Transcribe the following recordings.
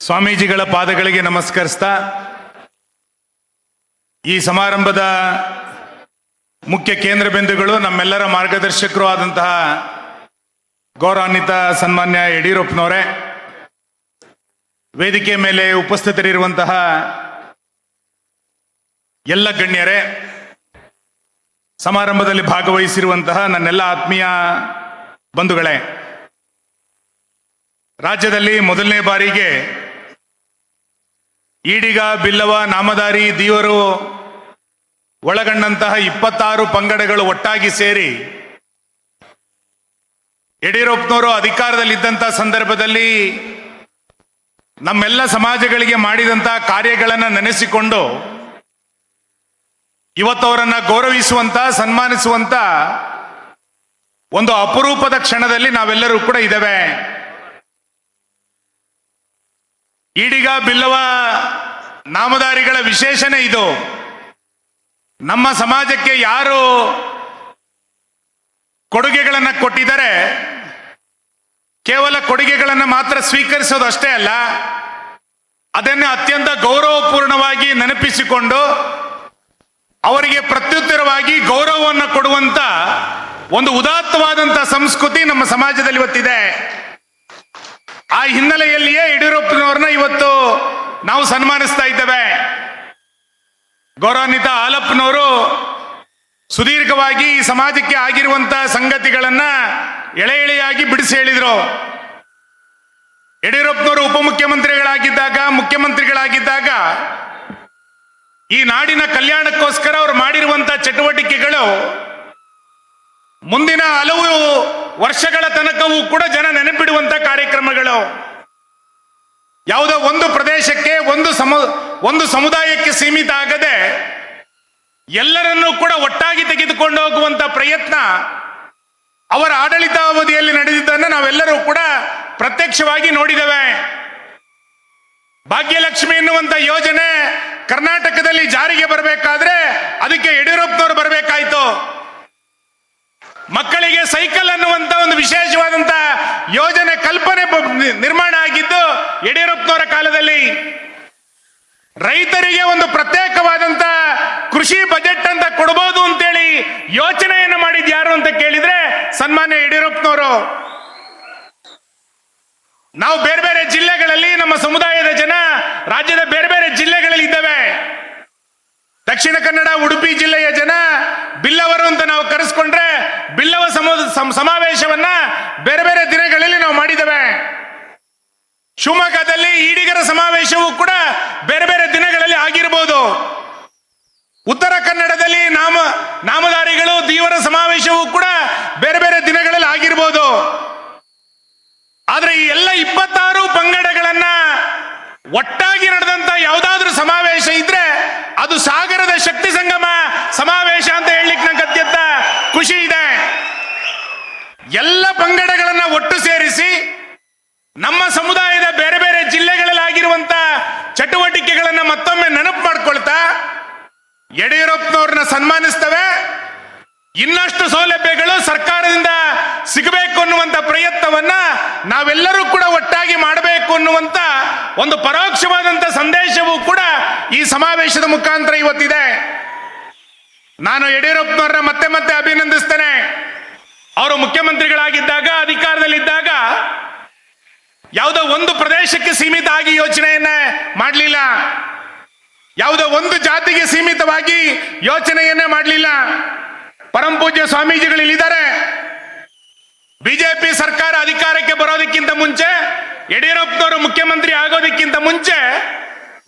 ಸ್ವಾಮೀಜಿಗಳ ಪಾದಗಳಿಗೆ ನಮಸ್ಕರಿಸ್ತಾ ಈ ಸಮಾರಂಭದ ಮುಖ್ಯ ಕೇಂದ್ರ ಬಿಂದುಗಳು ನಮ್ಮೆಲ್ಲರ ಮಾರ್ಗದರ್ಶಕರು ಆದಂತಹ ಗೌರವಾನ್ವಿತ ಸನ್ಮಾನ್ಯ ಯಡಿಯೂರಪ್ಪನವರೇ, ವೇದಿಕೆ ಮೇಲೆ ಉಪಸ್ಥಿತರಿರುವಂತಹ ಎಲ್ಲ ಗಣ್ಯರೇ, ಸಮಾರಂಭದಲ್ಲಿ ಭಾಗವಹಿಸಿರುವಂತಹ ನನ್ನೆಲ್ಲ ಆತ್ಮೀಯ ಬಂಧುಗಳೇ, ರಾಜ್ಯದಲ್ಲಿ ಮೊದಲನೇ ಬಾರಿಗೆ ಈಡಿಗ, ಬಿಲ್ಲವ, ನಾಮಧಾರಿ, ದೀವರು ಒಳಗೊಂಡಂತಹ 26 ಪಂಗಡಗಳು ಒಟ್ಟಾಗಿ ಸೇರಿ ಯಡಿಯೂರಪ್ಪನವರು ಅಧಿಕಾರದಲ್ಲಿದ್ದಂತಹ ಸಂದರ್ಭದಲ್ಲಿ ನಮ್ಮೆಲ್ಲ ಸಮಾಜಗಳಿಗೆ ಮಾಡಿದಂತಹ ಕಾರ್ಯಗಳನ್ನು ನೆನೆಸಿಕೊಂಡು ಇವತ್ತವರನ್ನ ಗೌರವಿಸುವಂತ, ಸನ್ಮಾನಿಸುವಂತ ಒಂದು ಅಪರೂಪದ ಕ್ಷಣದಲ್ಲಿ ನಾವೆಲ್ಲರೂ ಕೂಡ ಇದ್ದೇವೆ. ಈಡಿಗ, ಬಿಲ್ಲವ, ನಾಮಧಾರಿಗಳ ವಿಶೇಷಣೆ ಇದು. ನಮ್ಮ ಸಮಾಜಕ್ಕೆ ಯಾರು ಕೊಡುಗೆಗಳನ್ನು ಕೊಟ್ಟಿದ್ದಾರೆ, ಕೇವಲ ಕೊಡುಗೆಗಳನ್ನು ಮಾತ್ರ ಸ್ವೀಕರಿಸೋದು ಅಷ್ಟೇ ಅಲ್ಲ, ಅದನ್ನು ಅತ್ಯಂತ ಗೌರವಪೂರ್ಣವಾಗಿ ನೆನಪಿಸಿಕೊಂಡು ಅವರಿಗೆ ಪ್ರತ್ಯುತ್ತರವಾಗಿ ಗೌರವವನ್ನು ಕೊಡುವಂತ ಒಂದು ಉದಾತ್ತವಾದಂತ ಸಂಸ್ಕೃತಿ ನಮ್ಮ ಸಮಾಜದಲ್ಲಿ ಇವತ್ತಿದೆ. ಆ ಹಿನ್ನೆಲೆಯಲ್ಲಿಯೇ ಯಡಿಯೂರಪ್ಪನವ್ರನ್ನ ಇವತ್ತು ನಾವು ಸನ್ಮಾನಿಸ್ತಾ ಇದ್ದೇವೆ. ಗೌರವಾನ್ವಿತ ಹಾಲಪ್ಪನವರು ಸುದೀರ್ಘವಾಗಿ ಈ ಸಮಾಜಕ್ಕೆ ಆಗಿರುವಂತಹ ಸಂಗತಿಗಳನ್ನ ಎಳೆ ಎಳೆಯಾಗಿ ಬಿಡಿಸಿ ಹೇಳಿದ್ರು. ಯಡಿಯೂರಪ್ಪನವರು ಉಪಮುಖ್ಯಮಂತ್ರಿಗಳಾಗಿದ್ದಾಗ, ಮುಖ್ಯಮಂತ್ರಿಗಳಾಗಿದ್ದಾಗ ಈ ನಾಡಿನ ಕಲ್ಯಾಣಕ್ಕೋಸ್ಕರ ಅವರು ಮಾಡಿರುವಂತಹ ಚಟುವಟಿಕೆಗಳು ಮುಂದಿನ ಹಲವು ವರ್ಷಗಳ ತನಕವೂ ಕೂಡ ಜನ ನೆನಪಿಡುವಂತ ಕಾರ್ಯಕ್ರಮಗಳು. ಯಾವುದೋ ಒಂದು ಪ್ರದೇಶಕ್ಕೆ, ಒಂದು ಸಮುದಾಯಕ್ಕೆ ಸೀಮಿತ ಆಗದೆ ಎಲ್ಲರನ್ನೂ ಕೂಡ ಒಟ್ಟಾಗಿ ತೆಗೆದುಕೊಂಡು ಹೋಗುವಂತ ಪ್ರಯತ್ನ ಅವರ ಆಡಳಿತಾವಧಿಯಲ್ಲಿ ನಡೆದಿದ್ದನ್ನು ನಾವೆಲ್ಲರೂ ಕೂಡ ಪ್ರತ್ಯಕ್ಷವಾಗಿ ನೋಡಿದ್ದೇವೆ. ಭಾಗ್ಯಲಕ್ಷ್ಮಿ ಎನ್ನುವಂತ ಯೋಜನೆ ಕರ್ನಾಟಕದಲ್ಲಿ ಜಾರಿಗೆ ಬರಬೇಕಾದ್ರೆ ಅದಕ್ಕೆ ಯಡಿಯೂರಪ್ಪನವರು ಬರಬೇಕಾಯ್ತು. ಮಕ್ಕಳಿಗೆ ಸೈಕಲ್ ಅನ್ನುವಂತ ಒಂದು ವಿಶೇಷವಾದಂತ ಯೋಜನೆ ಕಲ್ಪನೆ ನಿರ್ಮಾಣ ಆಗಿದ್ದು ಯಡಿಯೂರಪ್ಪನವರ ಕಾಲದಲ್ಲಿ. ರೈತರಿಗೆ ಒಂದು ಪ್ರತ್ಯೇಕವಾದಂತ ಕೃಷಿ ಬಜೆಟ್ ಅಂತ ಕೊಡಬಹುದು ಅಂತೇಳಿ ಯೋಚನೆಯನ್ನು ಮಾಡಿದ್ ಯಾರು ಅಂತ ಕೇಳಿದ್ರೆ ಸನ್ಮಾನ್ಯ ಯಡಿಯೂರಪ್ಪನವರು. ನಾವು ಬೇರೆ ಬೇರೆ ಜಿಲ್ಲೆಗಳಲ್ಲಿ, ನಮ್ಮ ಸಮುದಾಯದ ಜನ ರಾಜ್ಯದ ಬೇರೆ ಬೇರೆ ಜಿಲ್ಲೆಗಳಲ್ಲಿ ಇದ್ದೇವೆ. ದಕ್ಷಿಣ ಕನ್ನಡ, ಉಡುಪಿ ಜಿಲ್ಲೆಯ ಜನ ಬಿಲ್ಲವರು ಅಂತ ನಾವು ಕರೆಸ್ಕೊಂಡ್ರೆ ಬಿಲ್ಲವ ಸಮಾವೇಶವನ್ನ ಬೇರೆ ಬೇರೆ ದಿನಗಳಲ್ಲಿ ನಾವು ಮಾಡಿದ್ದೇವೆ. ಶಿವಮೊಗ್ಗದಲ್ಲಿ ಈಡಿಗರ ಸಮಾವೇಶವೂ ಕೂಡ ಬೇರೆ ಬೇರೆ ದಿನಗಳಲ್ಲಿ ಆಗಿರಬಹುದು. ಉತ್ತರ ಕನ್ನಡದಲ್ಲಿ ನಾಮಧಾರಿಗಳು, ದೀವರ ಸಮಾವೇಶವೂ ಕೂಡ ಬೇರೆ ಬೇರೆ ದಿನಗಳಲ್ಲಿ ಆಗಿರಬಹುದು. ಆದ್ರೆ ಈ ಎಲ್ಲ 26 ಪಂಗಡಗಳನ್ನ ಒಟ್ಟಾಗಿ ನಡೆದಂತ ಯಾವುದಾದ್ರೂ ಸಮಾವೇಶ ಇದ್ರೆ ಅದು ಸಾಗರದ ಶಕ್ತಿ ಸಂಗಮ ಸಮಾವೇಶ ಅಂತ ಹೇಳಲಿಕ್ಕೆ ನಂಗೆ ಅತ್ಯಂತ ಖುಷಿ ಇದೆ. ಎಲ್ಲ ಪಂಗಡಗಳನ್ನ ಒಟ್ಟು ಸೇರಿಸಿ ನಮ್ಮ ಸಮುದಾಯದ ಬೇರೆ ಬೇರೆ ಜಿಲ್ಲೆಗಳಲ್ಲಿ ಆಗಿರುವಂತ ಚಟುವಟಿಕೆಗಳನ್ನ ಮತ್ತೊಮ್ಮೆ ನೆನಪು ಮಾಡ್ಕೊಳ್ತಾ ಯಡಿಯೂರಪ್ಪನವ್ರನ್ನ ಸನ್ಮಾನಿಸ್ತವೆ. ಇನ್ನಷ್ಟು ಸೌಲಭ್ಯಗಳು ಸರ್ಕಾರದಿಂದ ಸಿಗಬೇಕು ಅನ್ನುವಂತ ಪ್ರಯತ್ನವನ್ನ ನಾವೆಲ್ಲರೂ ಕೂಡ ಒಟ್ಟಾಗಿ ಮಾಡಬೇಕು ಅನ್ನುವಂತ ಒಂದು ಪರೋಕ್ಷವಾದಂತ ಸಂದೇಶವೂ ಕೂಡ ಈ ಸಮಾವೇಶದ ಮುಖಾಂತರ ಇವತ್ತಿದೆ. ನಾನು ಯಡಿಯೂರಪ್ಪನವ್ರನ್ನ ಮತ್ತೆ ಮತ್ತೆ ಅಭಿನಂದಿಸ್ತೇನೆ. ಅವರು ಮುಖ್ಯಮಂತ್ರಿಗಳಾಗಿದ್ದಾಗ, ಅಧಿಕಾರದಲ್ಲಿದ್ದಾಗ ಯಾವುದೋ ಒಂದು ಪ್ರದೇಶಕ್ಕೆ ಸೀಮಿತ ಆಗಿ ಯೋಚನೆಯನ್ನ ಮಾಡಲಿಲ್ಲ. ಯಾವುದೋ ಒಂದು ಜಾತಿಗೆ ಸೀಮಿತವಾಗಿ ಯೋಚನೆಯನ್ನೇ ಮಾಡಲಿಲ್ಲ. ಪರಂ ಪೂಜ್ಯ ಸ್ವಾಮೀಜಿಗಳು ಇಲ್ಲಿದ್ದಾರೆ. ಬಿಜೆಪಿ ಸರ್ಕಾರ ಅಧಿಕಾರಕ್ಕೆ ಬರೋದಕ್ಕಿಂತ ಮುಂಚೆ, ಯಡಿಯೂರಪ್ಪನವರು ಮುಖ್ಯಮಂತ್ರಿ ಆಗೋದಕ್ಕಿಂತ ಮುಂಚೆ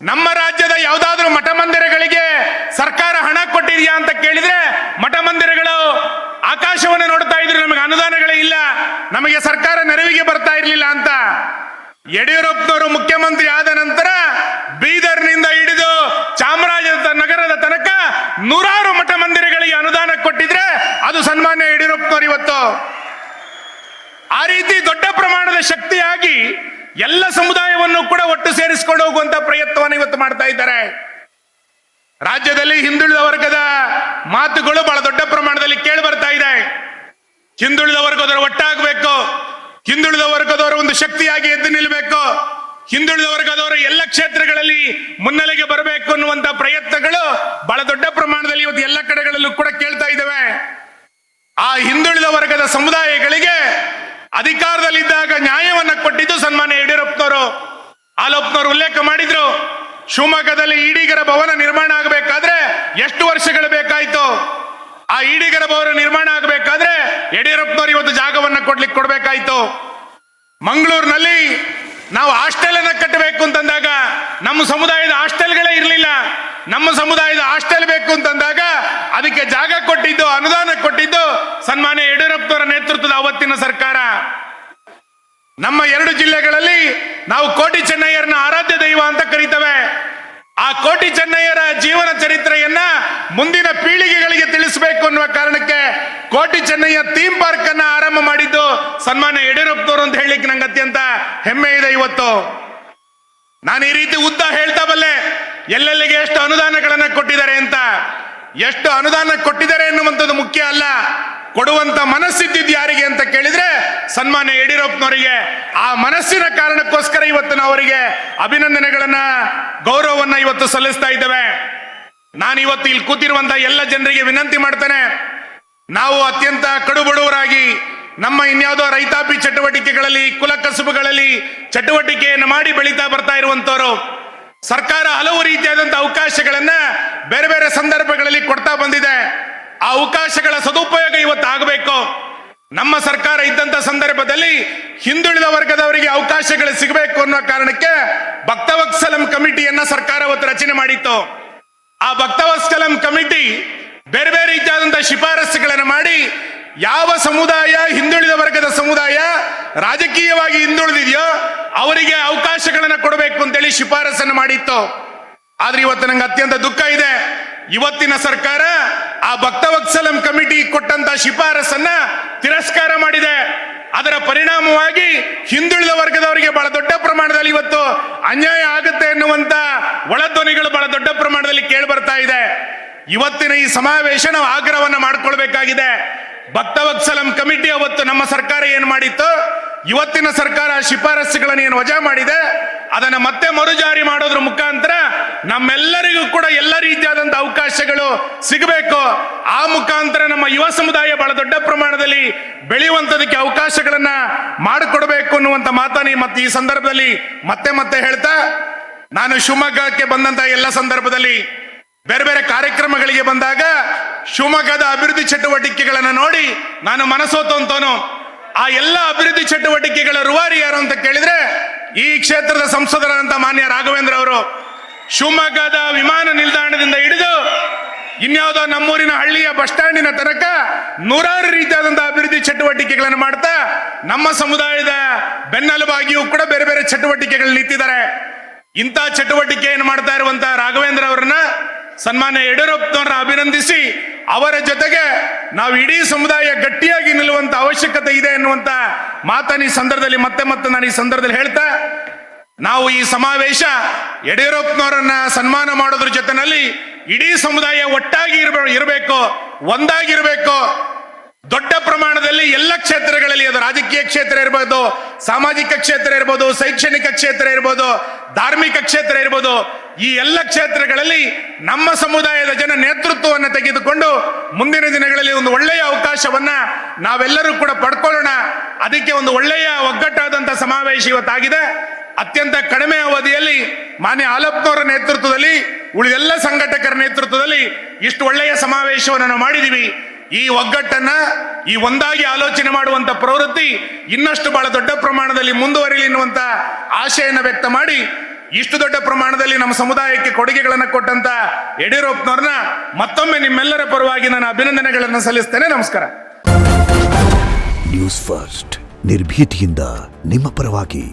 ನಮ್ಮ ರಾಜ್ಯದ ಯಾವುದಾದ್ರೂ ಮಠ ಮಂದಿರಗಳಿಗೆ ಸರ್ಕಾರ ಹಣ ಕೊಟ್ಟಿದೆಯಾ ಅಂತ ಕೇಳಿದ್ರೆ ಮಠ ಮಂದಿರಗಳು ಆಕಾಶವನ್ನು ನೋಡ್ತಾ ಇದ್ರು, ನಮಗೆ ಅನುದಾನಗಳೇ ಇಲ್ಲ, ನಮಗೆ ಸರ್ಕಾರ ನೆರವಿಗೆ ಬರ್ತಾ ಇರಲಿಲ್ಲ ಅಂತ. ಯಡಿಯೂರಪ್ಪನವರು ಮುಖ್ಯಮಂತ್ರಿ ಆದ ನಂತರ ಬೀದರ್ನಿಂದ ಹಿಡಿದು ಚಾಮರಾಜನಗರದ ತನಕ ನೂರಾರು ಮಠ ಮಂದಿರಗಳಿಗೆ ಅನುದಾನ ಕೊಟ್ಟಿದ್ರೆ ಅದು ಸನ್ಮಾನ್ಯ ಯಡಿಯೂರಪ್ಪನವರು. ಇವತ್ತು ಆ ರೀತಿ ದೊಡ್ಡ ಪ್ರಮಾಣದ ಶಕ್ತಿಯಾಗಿ ಎಲ್ಲ ಸಮುದಾಯವನ್ನು ಕೂಡ ಒಟ್ಟು ಸೇರಿಸಿಕೊಂಡು ಹೋಗುವಂತ ಪ್ರಯತ್ನವನ್ನು ಇವತ್ತು ಮಾಡ್ತಾ ಇದ್ದಾರೆ. ರಾಜ್ಯದಲ್ಲಿ ಹಿಂದುಳಿದ ವರ್ಗದ ಮಾತುಗಳು ಬಹಳ ದೊಡ್ಡ ಪ್ರಮಾಣದಲ್ಲಿ ಕೇಳಿ ಬರ್ತಾ ಇದೆ. ಹಿಂದುಳಿದ ವರ್ಗದವರು ಒಟ್ಟಾಗಬೇಕು, ಹಿಂದುಳಿದ ವರ್ಗದವರು ಒಂದು ಶಕ್ತಿಯಾಗಿ ಎದ್ದು ನಿಲ್ಲಬೇಕು, ಹಿಂದುಳಿದ ವರ್ಗದವರು ಎಲ್ಲ ಕ್ಷೇತ್ರಗಳಲ್ಲಿ ಮುನ್ನೆಲೆಗೆ ಬರಬೇಕು ಅನ್ನುವಂತ ಪ್ರಯತ್ನಗಳು ಬಹಳ ದೊಡ್ಡ ಪ್ರಮಾಣದಲ್ಲಿ ಇವತ್ತು ಎಲ್ಲ ಕಡೆಗಳಲ್ಲೂ ಕೂಡ ಕೇಳ್ತಾ ಇದ್ದೇವೆ. ಆ ಹಿಂದುಳಿದ ವರ್ಗದ ಸಮುದಾಯಗಳಿಗೆ ಅಧಿಕಾರದಲ್ಲಿದ್ದಾಗ ನ್ಯಾಯವನ್ನ ಕೊಟ್ಟಿದ್ದು ಸನ್ಮಾನ್ಯ ಯಡಿಯೂರಪ್ಪನವರು. ಹಾಲಪ್ಪನವರು ಉಲ್ಲೇಖ ಮಾಡಿದ್ರು, ಶಿವಮೊಗ್ಗದಲ್ಲಿ ಈಡಿಗರ ಭವನ ನಿರ್ಮಾಣ ಆಗಬೇಕಾದ್ರೆ ಎಷ್ಟು ವರ್ಷಗಳು ಬೇಕಾಯ್ತು. ಆ ಈಡಿಗರ ಭವನ ನಿರ್ಮಾಣ ಆಗಬೇಕಾದ್ರೆ ಯಡಿಯೂರಪ್ಪನವರು ಇವತ್ತು ಜಾಗವನ್ನ ಕೊಡ್ಬೇಕಾಯ್ತು. ಮಂಗಳೂರಿನಲ್ಲಿ ನಾವು ಹಾಸ್ಟೆಲ್ ಅನ್ನ ಕಟ್ಟಬೇಕು ಅಂತಂದಾಗ ನಮ್ಮ ಸಮುದಾಯದ ಹಾಸ್ಟೆಲ್ಗಳೇ ಇರಲಿಲ್ಲ. ನಮ್ಮ ಸಮುದಾಯದ ಹಾಸ್ಟೆಲ್ ಬೇಕು ಅಂತಂದಾಗ ಅದಕ್ಕೆ ಜಾಗ ಕೊಟ್ಟಿದ್ದು, ಅನುದಾನ ಕೊಟ್ಟಿದ್ದು ಸನ್ಮಾನ್ಯ ಯಡಿಯೂರಪ್ಪನವರ ನೇತೃತ್ವದ ಅವತ್ತಿನ ಸರ್ಕಾರ. ನಮ್ಮ 2 ಜಿಲ್ಲೆಗಳಲ್ಲಿ ನಾವು ಕೋಟಿ ಚೆನ್ನಯ್ಯರನ್ನ ಆರಾಧ್ಯ ದೈವ ಅಂತ ಕರೀತೇವೆ. ಆ ಕೋಟಿ ಚೆನ್ನಯ್ಯರ ಜೀವನ ಚರಿತ್ರೆಯನ್ನ ಮುಂದಿನ ಪೀಳಿಗೆಗಳಿಗೆ ತಿಳಿಸಬೇಕು ಅನ್ನುವ ಕಾರಣಕ್ಕೆ ಕೋಟಿ ಚೆನ್ನಯ್ಯ ಥೀಮ್ ಪಾರ್ಕ್ ಅನ್ನ ಆರಂಭ ಮಾಡಿದ್ದು ಸನ್ಮಾನ್ಯ ಯಡಿಯೂರಪ್ಪನವರು ಅಂತ ಹೇಳಲಿಕ್ಕೆ ನಂಗೆ ಅತ್ಯಂತ ಹೆಮ್ಮೆ ಇದೆ. ಇವತ್ತು ನಾನು ಈ ರೀತಿ ಉದ್ದ ಹೇಳ್ತಾ ಬಲ್ಲೆ ಎಲ್ಲೆಲ್ಲಿಗೆ ಎಷ್ಟು ಅನುದಾನಗಳನ್ನ ಕೊಟ್ಟಿದ್ದಾರೆ ಅಂತ. ಎಷ್ಟು ಅನುದಾನ ಕೊಟ್ಟಿದ್ದಾರೆ ಎನ್ನುವಂಥದ್ದು ಮುಖ್ಯ ಅಲ್ಲ, ಕೊಡುವಂತ ಮನಸ್ಸಿದ್ದಿದ್ದು ಯಾರಿಗೆ ಅಂತ ಕೇಳಿದ್ರೆ ಸನ್ಮಾನ್ಯ ಯಡಿಯೂರಪ್ಪನವರಿಗೆ. ಆ ಮನಸ್ಸಿನ ಕಾರಣಕ್ಕೋಸ್ಕರ ಇವತ್ತು ನಾವು ಅವರಿಗೆ ಅಭಿನಂದನೆಗಳನ್ನ, ಗೌರವವನ್ನ ಇವತ್ತು ಸಲ್ಲಿಸ್ತಾ ಇದ್ದೇವೆ. ನಾನು ಇವತ್ತು ಇಲ್ಲಿ ಕೂತಿರುವಂತ ಎಲ್ಲ ಜನರಿಗೆ ವಿನಂತಿ ಮಾಡ್ತೇನೆ, ನಾವು ಅತ್ಯಂತ ಕಡುಬಡವರಾಗಿ ನಮ್ಮ ಇನ್ಯಾವುದೋ ರೈತಾಪಿ ಚಟುವಟಿಕೆಗಳಲ್ಲಿ, ಕುಲ ಕಸುಬುಗಳಲ್ಲಿ ಚಟುವಟಿಕೆಯನ್ನು ಮಾಡಿ ಬೆಳೀತಾ ಬರ್ತಾ ಇರುವಂತವರು. ಸರ್ಕಾರ ಹಲವು ರೀತಿಯಾದಂತಹ ಅವಕಾಶಗಳನ್ನ ಬೇರೆ ಬೇರೆ ಸಂದರ್ಭಗಳಲ್ಲಿ ಕೊಡ್ತಾ ಬಂದಿದೆ. ಆ ಅವಕಾಶಗಳ ಸದುಪಯೋಗ ಇವತ್ತು ಆಗಬೇಕು. ನಮ್ಮ ಸರ್ಕಾರ ಇದ್ದಂತ ಸಂದರ್ಭದಲ್ಲಿ ಹಿಂದುಳಿದ ವರ್ಗದವರಿಗೆ ಅವಕಾಶಗಳು ಸಿಗಬೇಕು ಅನ್ನೋ ಕಾರಣಕ್ಕೆ ಭಕ್ತವತ್ಸಲಂ ಕಮಿಟಿಯನ್ನ ಸರ್ಕಾರ ಅವತ್ತು ರಚನೆ ಮಾಡಿತ್ತು. ಆ ಭಕ್ತವತ್ಸಲಂ ಕಮಿಟಿ ಬೇರೆ ಬೇರೆ ರೀತಿಯಾದಂತಹ ಶಿಫಾರಸುಗಳನ್ನು ಮಾಡಿ ಯಾವ ಸಮುದಾಯ, ಹಿಂದುಳಿದ ವರ್ಗದ ಸಮುದಾಯ ರಾಜಕೀಯವಾಗಿ ಹಿಂದುಳಿದಿದೆಯೋ ಅವರಿಗೆ ಅವಕಾಶಗಳನ್ನು ಕೊಡಬೇಕು ಅಂತೇಳಿ ಶಿಫಾರಸನ್ನು ಮಾಡಿತ್ತು. ಆದ್ರೆ ಇವತ್ತು ನಂಗೆ ಅತ್ಯಂತ ದುಃಖ ಇದೆ, ಇವತ್ತಿನ ಸರ್ಕಾರ ಆ ಭಕ್ತವತ್ಸಲಂ ಕಮಿಟಿ ಕೊಟ್ಟಂತ ಶಿಫಾರಸನ್ನ ತಿರಸ್ಕಾರ ಮಾಡಿದೆ. ಅದರ ಪರಿಣಾಮವಾಗಿ ಹಿಂದುಳಿದ ವರ್ಗದವರಿಗೆ ಬಹಳ ದೊಡ್ಡ ಪ್ರಮಾಣದಲ್ಲಿ ಇವತ್ತು ಅನ್ಯಾಯ ಆಗುತ್ತೆ ಎನ್ನುವಂತ ಒಳಧ್ವನಿಗಳು ಬಹಳ ದೊಡ್ಡ ಪ್ರಮಾಣದಲ್ಲಿ ಕೇಳಿ ಬರ್ತಾ ಇದೆ. ಇವತ್ತಿನ ಈ ಸಮಾವೇಶ ನಾವು ಆಗ್ರಹವನ್ನ ಮಾಡ್ಕೊಳ್ಬೇಕಾಗಿದೆ. ಭಕ್ತವತ್ಸಲಂ ಕಮಿಟಿ ಅವತ್ತು ನಮ್ಮ ಸರ್ಕಾರ ಏನ್ ಮಾಡಿತ್ತು, ಇವತ್ತಿನ ಸರ್ಕಾರ ಶಿಫಾರಸುಗಳನ್ನು ಏನು ವಜಾ ಮಾಡಿದೆ ಅದನ್ನ ಮತ್ತೆ ಮರುಜಾರಿ ಮಾಡೋದ್ರ ಮುಖಾಂತರ ನಮ್ಮೆಲ್ಲರಿಗೂ ಕೂಡ ಎಲ್ಲ ರೀತಿಯಾದಂತಹ ಅವಕಾಶಗಳು ಸಿಗಬೇಕು. ಆ ಮುಖಾಂತರ ನಮ್ಮ ಯುವ ಸಮುದಾಯ ಬಹಳ ದೊಡ್ಡ ಪ್ರಮಾಣದಲ್ಲಿ ಬೆಳೆಯುವಂತದಕ್ಕೆ ಅವಕಾಶಗಳನ್ನ ಮಾಡಿಕೊಡ್ಬೇಕು ಅನ್ನುವಂತ ಮಾತನಿ ಮತ್ತೆ ಈ ಸಂದರ್ಭದಲ್ಲಿ ಮತ್ತೆ ಮತ್ತೆ ಹೇಳ್ತಾ, ನಾನು ಶಿವಮೊಗ್ಗಕ್ಕೆ ಬಂದಂತ ಎಲ್ಲ ಸಂದರ್ಭದಲ್ಲಿ ಬೇರೆ ಬೇರೆ ಕಾರ್ಯಕ್ರಮಗಳಿಗೆ ಬಂದಾಗ ಶಿವಮೊಗ್ಗದ ಅಭಿವೃದ್ಧಿ ಚಟುವಟಿಕೆಗಳನ್ನು ನೋಡಿ ನಾನು ಮನಸೋತಂತವನು. ಆ ಎಲ್ಲ ಅಭಿವೃದ್ಧಿ ಚಟುವಟಿಕೆಗಳ ರೂವಾರಿ ಯಾರು ಅಂತ ಕೇಳಿದ್ರೆ ಈ ಕ್ಷೇತ್ರದ ಸಂಸದರಾದಂತ ಮಾನ್ಯ ರಾಘವೇಂದ್ರ ಅವರು. ಶಿವಮೊಗ್ಗದ ವಿಮಾನ ನಿಲ್ದಾಣದಿಂದ ಹಿಡಿದು ಇನ್ಯಾವುದೋ ನಮ್ಮೂರಿನ ಹಳ್ಳಿಯ ಬಸ್ ಸ್ಟ್ಯಾಂಡಿನ ತನಕ ನೂರಾರು ರೀತಿಯಾದಂತಹ ಅಭಿವೃದ್ಧಿ ಚಟುವಟಿಕೆಗಳನ್ನು ಮಾಡ್ತಾ ನಮ್ಮ ಸಮುದಾಯದ ಬೆನ್ನೆಲುಬಾಗಿಯೂ ಕೂಡ ಬೇರೆ ಬೇರೆ ಚಟುವಟಿಕೆಗಳು ನಿಂತಿದ್ದಾರೆ. ಇಂಥ ಚಟುವಟಿಕೆಯನ್ನು ಮಾಡ್ತಾ ಇರುವಂತಹ ರಾಘವೇಂದ್ರ ಅವರನ್ನ ಸನ್ಮಾನ್ಯ ಯಡಿಯೂರಪ್ಪನವರನ್ನ ಅಭಿನಂದಿಸಿ ಅವರ ಜೊತೆಗೆ ನಾವು ಇಡೀ ಸಮುದಾಯ ಗಟ್ಟಿಯಾಗಿ ನಿಲ್ಲುವಂತ ಅವಶ್ಯಕತೆ ಇದೆ ಎನ್ನುವಂತ ಮಾತನ್ನು ಈ ಸಂದರ್ಭದಲ್ಲಿ ಮತ್ತೆ ನಾನು ಈ ಸಂದರ್ಭದಲ್ಲಿ ಹೇಳ್ತಾ, ನಾವು ಈ ಸಮಾವೇಶ ಯಡಿಯೂರಪ್ಪನವರನ್ನ ಸನ್ಮಾನ ಮಾಡೋದ್ರ ಜೊತೆನಲ್ಲಿ ಇಡೀ ಸಮುದಾಯ ಒಟ್ಟಾಗಿ ಇರಬೇಕು, ಒಂದಾಗಿರ್ಬೇಕು. ದೊಡ್ಡ ಪ್ರಮಾಣದಲ್ಲಿ ಎಲ್ಲ ಕ್ಷೇತ್ರಗಳಲ್ಲಿ, ಅದು ರಾಜಕೀಯ ಕ್ಷೇತ್ರ ಇರ್ಬೋದು, ಸಾಮಾಜಿಕ ಕ್ಷೇತ್ರ ಇರ್ಬೋದು, ಶೈಕ್ಷಣಿಕ ಕ್ಷೇತ್ರ ಇರ್ಬೋದು, ಧಾರ್ಮಿಕ ಕ್ಷೇತ್ರ ಇರ್ಬೋದು, ಈ ಎಲ್ಲ ಕ್ಷೇತ್ರಗಳಲ್ಲಿ ನಮ್ಮ ಸಮುದಾಯದ ಜನ ನೇತೃತ್ವವನ್ನು ತೆಗೆದುಕೊಂಡು ಮುಂದಿನ ದಿನಗಳಲ್ಲಿ ಒಂದು ಒಳ್ಳೆಯ ಅವಕಾಶವನ್ನ ನಾವೆಲ್ಲರೂ ಕೂಡ ಪಡ್ಕೊಳ್ಳೋಣ. ಅದಕ್ಕೆ ಒಂದು ಒಳ್ಳೆಯ ಒಗ್ಗಟ್ಟಾದಂತಹ ಸಮಾವೇಶ ಇವತ್ತಾಗಿದೆ. ಅತ್ಯಂತ ಕಡಿಮೆ ಅವಧಿಯಲ್ಲಿ ಮಾನ್ಯ ಹಾಲಪ್ಪನವರ ನೇತೃತ್ವದಲ್ಲಿ, ಉಳಿದೆಲ್ಲ ಸಂಘಟಕರ ನೇತೃತ್ವದಲ್ಲಿ ಇಷ್ಟು ಒಳ್ಳೆಯ ಸಮಾವೇಶವನ್ನು ನಾವು ಮಾಡಿದೀವಿ. ಈ ಒಗ್ಗಟ್ಟನ್ನ, ಈ ಒಂದಾಗಿ ಆಲೋಚನೆ ಮಾಡುವಂತ ಪ್ರವೃತ್ತಿ ಇನ್ನಷ್ಟು ಬಹಳ ದೊಡ್ಡ ಪ್ರಮಾಣದಲ್ಲಿ ಮುಂದುವರಿಲಿ ಎನ್ನುವಂತ ಆಶೆಯನ್ನು ವ್ಯಕ್ತ ಮಾಡಿ, ಇಷ್ಟು ದೊಡ್ಡ ಪ್ರಮಾಣದಲ್ಲಿ ನಮ್ಮ ಸಮುದಾಯಕ್ಕೆ ಕೊಡುಗೆಗಳನ್ನು ಕೊಟ್ಟಂತ ಯಡಿಯೂರಪ್ಪನವ್ರನ್ನ ಮತ್ತೊಮ್ಮೆ ನಿಮ್ಮೆಲ್ಲರ ಪರವಾಗಿ ನಾನು ಅಭಿನಂದನೆಗಳನ್ನು ಸಲ್ಲಿಸ್ತೇನೆ. ನಮಸ್ಕಾರ. ನ್ಯೂಸ್ ಫಸ್ಟ್, ನಿರ್ಭೀತಿಯಿಂದ ನಿಮ್ಮ ಪರವಾಗಿ.